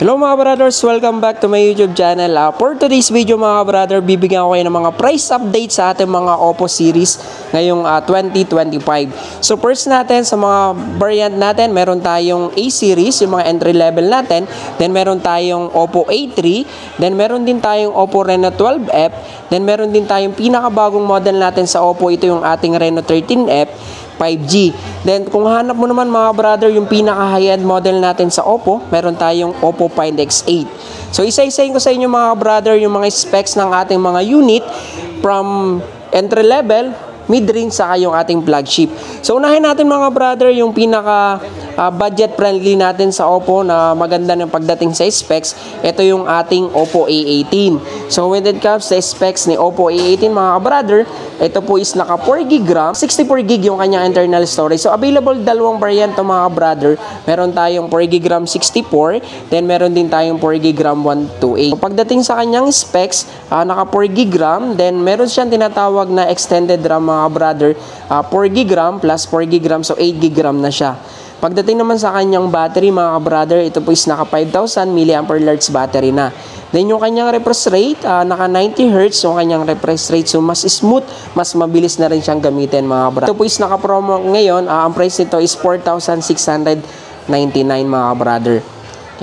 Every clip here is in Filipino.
Hello mga brothers, welcome back to my YouTube channel. For today's video mga brother, bibigyan ko kayo ng mga price update sa ating mga Oppo series ngayong 2025. So first natin sa mga variant natin, meron tayong A series, yung mga entry level natin. Then meron tayong Oppo A3. Then meron din tayong Oppo Reno 12F. Then meron din tayong pinakabagong model natin sa Oppo, ito yung ating Reno 13F. 5G. Then kung hanap mo naman mga brother yung pinaka high-end model natin sa Oppo, meron tayong Oppo Find X8. So isa-isahin ko sa inyo mga brother yung mga specs ng ating mga unit from entry level, mid-range saka yung ating flagship. So unahin natin mga brother yung pinaka budget friendly natin sa Oppo na maganda ng pagdating sa specs. Ito yung ating Oppo A18. So when it comes sa specs ni Oppo A18 mga brother, ito po is naka 4GB RAM, 64GB yung kanyang internal storage. So available dalawang variant to mga brother. Meron tayong 4GB RAM 64, then meron din tayong 4GB RAM 128. So, pagdating sa kanyang specs, naka 4GB RAM, then meron siyang tinatawag na extended RAM mga brother, 4GB RAM plus 4GB RAM, so 8GB RAM na siya. Pagdating naman sa kanyang battery mga brother, ito po is naka 5000 mAh battery na. Then yung kanyang refresh rate, naka 90Hz yung kanyang refresh rate. So mas smooth, mas mabilis na rin siyang gamitin mga brother. Ito po is naka promo ngayon, ang price nito is 4,699 mga brother.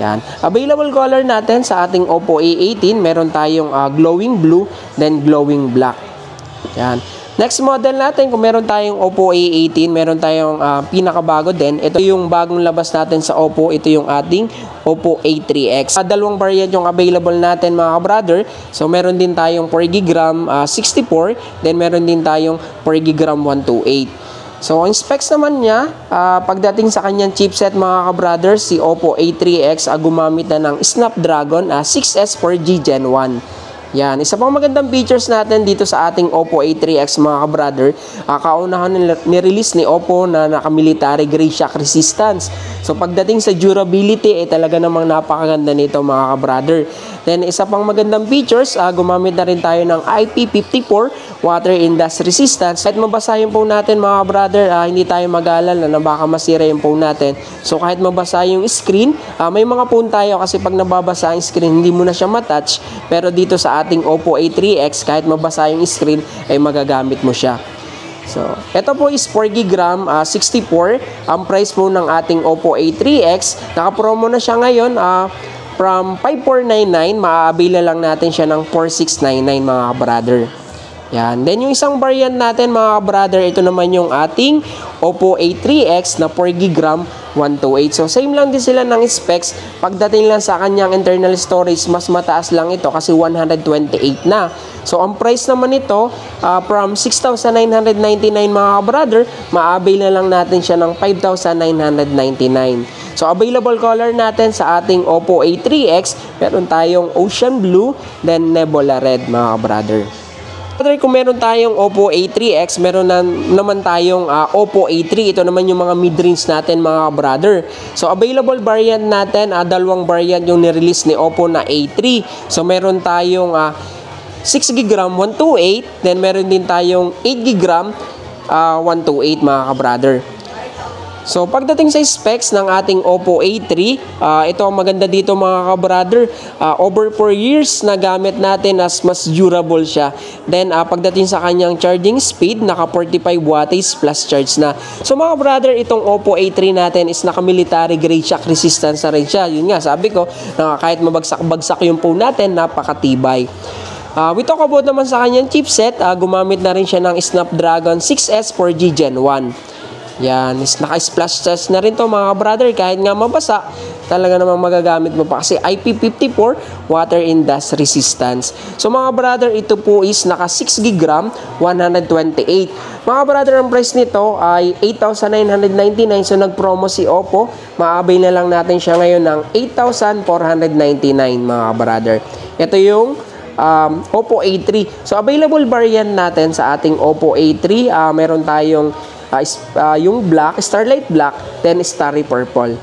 Yan. Available color natin sa ating Oppo A18, meron tayong glowing blue, then glowing black. Yan. Next model natin, kung meron tayong Oppo A18, meron tayong pinakabago din. Ito yung bagong labas natin sa Oppo. Ito yung ating Oppo A3X. Dalawang variant yung available natin mga brother. So meron din tayong 4GB RAM 64, then meron din tayong 4GB RAM 128. So ang specs naman niya, pagdating sa kanyang chipset mga brother, si Oppo A3X gumamit na ng Snapdragon 6S 4G Gen 1. Yan, isa pang magandang features natin dito sa ating Oppo A3X mga brother, kaunahan ni-release ni Oppo na naka-military grade shock resistance. So pagdating sa durability, talaga namang napakaganda nito mga brother. Then isa pang magandang features, gumamit na rin tayo ng IP54 water and dust resistance. Kahit mabasa yung phone natin mga brother, hindi tayo mag-alala na baka masira yung phone natin. So kahit mabasa yung screen, may mga phone tayo kasi pag nababasa ang screen, hindi mo na siya matouch. Pero dito sa ating Oppo A3X, kahit mabasa yung screen, ay magagamit mo siya. So, ito po is 4GB RAM 64. Ang price po ng ating Oppo A3X, naka-promo na siya ngayon, from 5,499, maaabila lang natin siya ng 4,699 mga brother. Yan. Then yung isang variant natin mga brother, ito naman yung ating Oppo A3X na 4GB RAM 128. So same lang din sila ng specs. Pagdating lang sa kanyang internal storage, mas mataas lang ito kasi 128 na. So ang price naman ito, from 6,999 mga brother, maabil na lang natin siya ng 5,999. So available color natin sa ating Oppo A3X, meron tayong Ocean Blue, then Nebula Red mga brother. Kung meron tayong Oppo A3X, meron na naman tayong Oppo A3. Ito naman yung mga mid-range natin mga brother. So available variant natin, dalawang variant yung nirelease ni Oppo na A3. So meron tayong 6GB RAM 128, then meron din tayong 8GB RAM 128 mga brother. So pagdating sa specs ng ating Oppo A3, ito ang maganda dito mga ka-brother, over 4 years na gamit natin as mas durable siya. Then pagdating sa kanyang charging speed, naka 45 wattage plus charge na. So mga brother, itong Oppo A3 natin is naka military grade shock resistance na rin siya. Yun nga, sabi ko, kahit mabagsak-bagsak yung phone natin, napakatibay. We talk about naman sa kanyang chipset, gumamit na rin siya ng Snapdragon 6S 4G Gen 1. Yan, naka-splash test na rin to mga brother. Kahit nga mabasa, talaga namang magagamit mo pa kasi IP54 water and dust resistance. So mga brother, ito po is naka 6GB RAM 128. Mga brother, ang price nito ay 8,999. So nag-promo si Oppo, maabay na lang natin siya ngayon ng 8,499 mga brother. Ito yung Oppo A3. So available variant natin sa ating Oppo A3, meron tayong yung black, Starlight Black, then Starry Purple.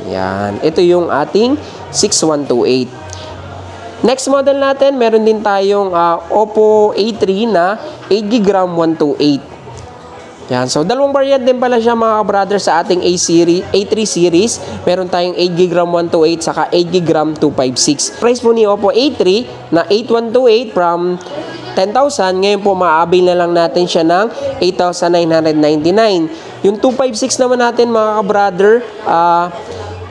Yan. Ito yung ating 6128. Next model natin, meron din tayong Oppo A3 na 8GB RAM 128. Yan. So, dalawang variant din pala siya mga brother sa ating A3 series. Meron tayong 8GB RAM 128 saka 8GB RAM 256. Price po ni Oppo A3 na 8128 from 10,000. Ngayon po, maabil na lang natin siya ng 8,999. Yung 256 naman natin mga brother,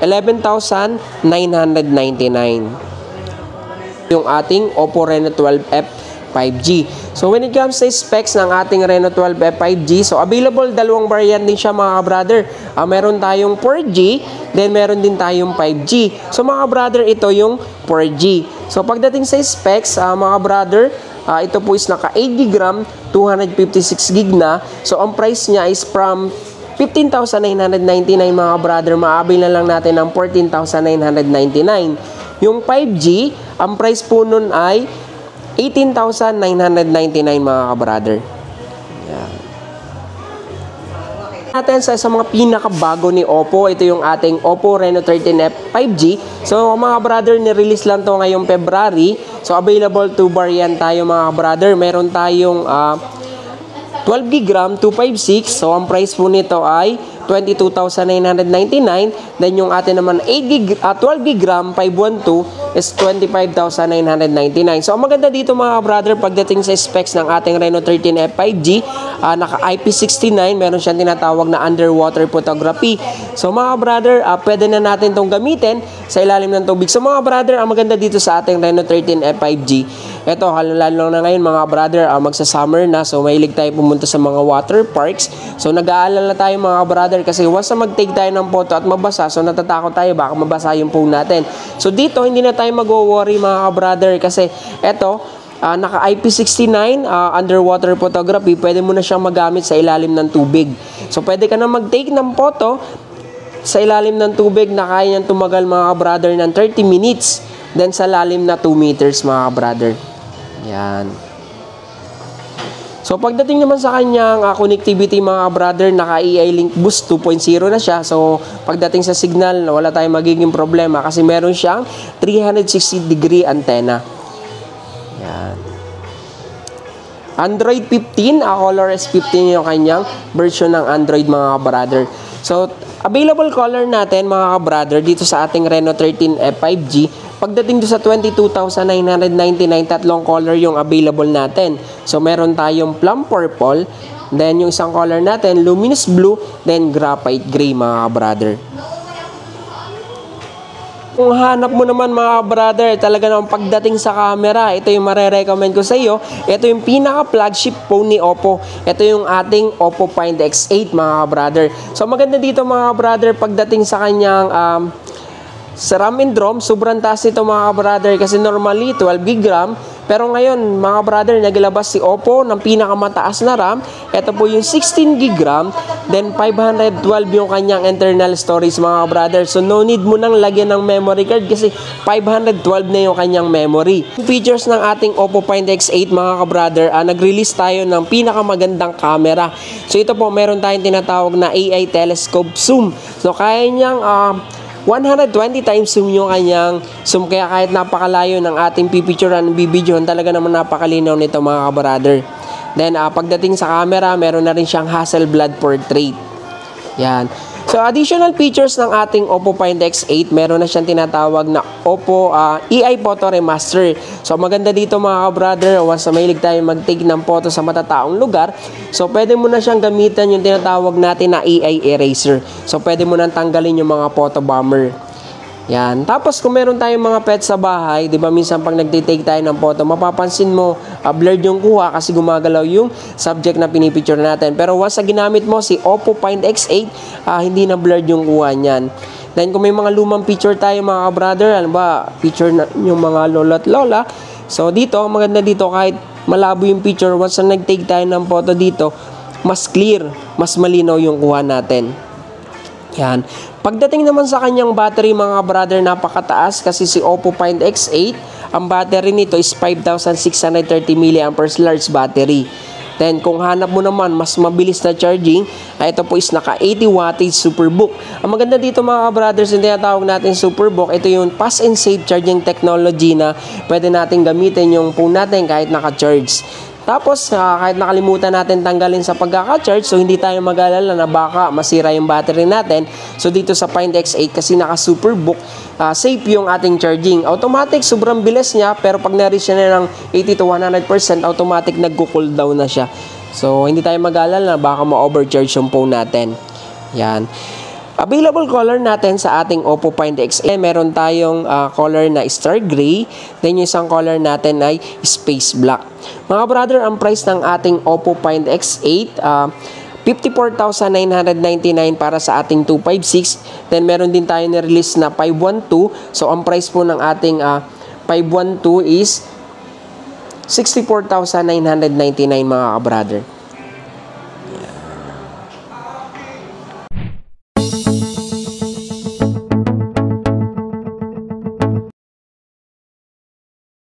11,999. Yung ating Oppo Reno 12F 5G. So when it comes sa specs ng ating Reno 12F 5G, so available dalawang variant din siya mga brother. Meron tayong 4G, then meron din tayong 5G. So mga brother, ito yung 4G. So pagdating sa specs, mga brother, ito po is naka 8GB RAM, 256GB na. So ang price niya is from 15,999 mga brother, maabil na lang natin ng 14,999. Yung 5G, ang price po nun ay 18,999 mga brother. Yan. Natin sa mga pinakabago ni Oppo, ito yung ating Oppo Reno 13F 5G. So mga brother, ni-release lang to ngayong February. So available to variant tayo mga brother. Meron tayong 12GB RAM 256. So ang price po nito ay 22,999. Then yung atin naman 12GB RAM 512 is 25,999. So ang maganda dito mga brother, pagdating sa specs ng ating Reno 13F 5G, naka IP69, meron siyang tinatawag na underwater photography. So mga brother, pwede na natin itong gamitin sa ilalim ng tubig. So mga brother, ang maganda dito sa ating Reno 13F 5G, ito lalo na ngayon mga brother, magsa-summer na, so mahilig tayo pumunta sa mga water parks. So nag-aalala tayo mga brother kasi once na mag-take tayo ng photo at mabasa, so natatakot tayo baka mabasa yung phone natin. So dito hindi na tayo mag-worry mga brother kasi eto, naka IP69 underwater photography, pwede mo na siyang magamit sa ilalim ng tubig. So pwede ka na mag-take ng photo sa ilalim ng tubig na kaya niyang tumagal mga brother ng 30 minutes. Then sa lalim na 2 meters mga brother. Yan. So pagdating naman sa kanyang connectivity mga brother, naka AI-Link Boost 2.0 na siya. So pagdating sa signal, wala tayong magiging problema kasi meron siyang 360-degree antenna. Yan. Android 15, ColorOS 15 yung kanyang version ng Android mga brother. So available color natin mga brother dito sa ating Reno 13F 5G. Pagdating do sa 22,999, tatlong color yung available natin. So meron tayong plum purple, then yung isang color natin luminous blue, then graphite gray mga brother. Kung hanap mo naman mga brother, talaga naman pagdating sa camera, ito yung marerecommend ko sa iyo. Ito yung pinaka flagship phone ni Oppo. Ito yung ating Oppo Find X8 mga brother. So maganda dito mga brother, pagdating sa kanyang sa RAM and ROM, sobrang taas nito mga brother kasi normally 12GB RAM. Pero ngayon mga brother, naglabas si Oppo ng pinakamataas na RAM. Ito po yung 16GB RAM, then 512 yung kanyang internal storage mga brother. So no need mo nang lagyan ng memory card kasi 512 na yung kanyang memory. Features ng ating Oppo Find X8 mga brother, nag-release tayo ng pinakamagandang camera. So ito po, meron tayong tinatawag na AI telescope zoom. So kaya niyang 120 times zoom yung kanyang zoom, kaya kahit napakalayo ng ating pipicturean, bibidyohan, talaga naman napakalinaw nito mga brother. Then pagdating sa camera, meron na rin siyang Hasselblad portrait. Yan. So additional features ng ating Oppo Find X8, meron na siyang tinatawag na Oppo AI Photo Remaster. So maganda dito mga brother, once na mahilig tayo mag-take ng photo sa matataong lugar, so pwede mo na siyang gamitan yung tinatawag natin na AI eraser. So pwede mo nang tanggalin yung mga photo bomber. Yan. Tapos kung meron tayong mga pets sa bahay, di ba minsan pag nagtitake tayo ng photo, mapapansin mo blurred yung kuha kasi gumagalaw yung subject na pinipicture natin. Pero once na ginamit mo si Oppo Find X8, hindi na blurred yung kuha niyan. Then kung may mga lumang picture tayo mga brother, ano ba, picture na yung mga lola at lola. So dito, maganda dito kahit malabo yung picture, once na nag-take tayo ng photo dito, mas clear, mas malinaw yung kuha natin. Yan. Pagdating naman sa kanyang battery mga brother, napakataas kasi si Oppo Find X8, ang battery nito is 5,630 mAh large battery. Then kung hanap mo naman mas mabilis na charging, ito po is naka 80 wattage Superbook. Ang maganda dito mga brothers, yung tinatawag natin Superbook, ito yung fast and safe charging technology na pwede natin gamitin yung phone natin kahit naka-charge. Tapos, kahit nakalimutan natin tanggalin sa pagkaka-charge, so hindi tayo mag-alala na baka masira yung battery natin. So, dito sa Find X8, kasi naka-superbook, safe yung ating charging. Automatic, sobrang bilis niya, pero pag na-reach na ng 80 to 100%, automatic nagko-cool down na siya. So, hindi tayo mag-alala na baka ma-overcharge yung phone natin. Yan. Available color natin sa ating Oppo Find X8, meron tayong color na Star Gray, then yung isang color natin ay Space Black. Mga brother, ang price ng ating Oppo Find X8, 54,999 para sa ating 256. Then meron din tayo ni-release na 512. So ang price po ng ating 512 is 64,999 mga brother.